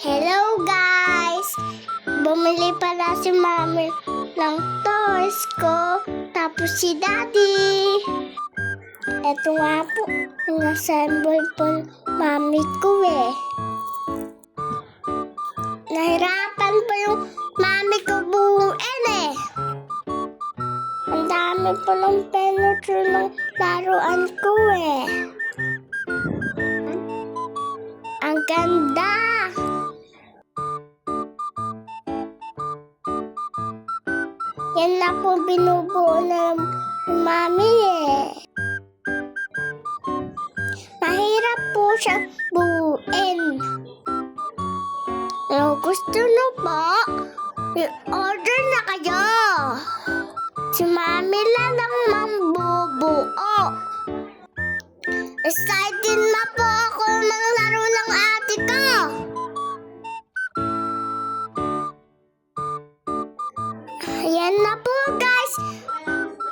Hello guys! Bumili pala si Mami ng toys ko, tapos si Daddy. Ito nga po, in-assemble po Mami ko eh. Nahirapan pa yung Mami ko buuin eh. Ang dami po ng furniture ng laruan ko eh. Ang ganda! Yan na po binubuo ng Mami eh. Mahirap po siya buuin. Kung gusto nyo po, i-order na kayo. Si Mami lang ang mambubuo. Excited na po ako ng laro ng ate ko. Ayan na po guys.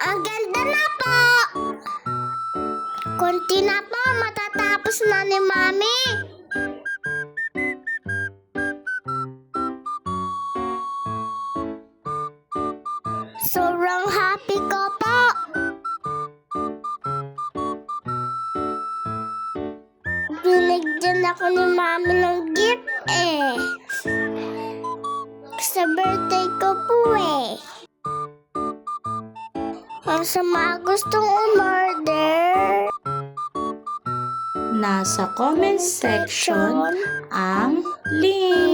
Ang ganda na po. Konti na po, matatapos na ni Mami. Sobrang happy ko po. Binigyan ako ni Mami ng gift eh. Sa birthday ko po eh. Ang sa mga gustong umorder, Nasa comment section ang link.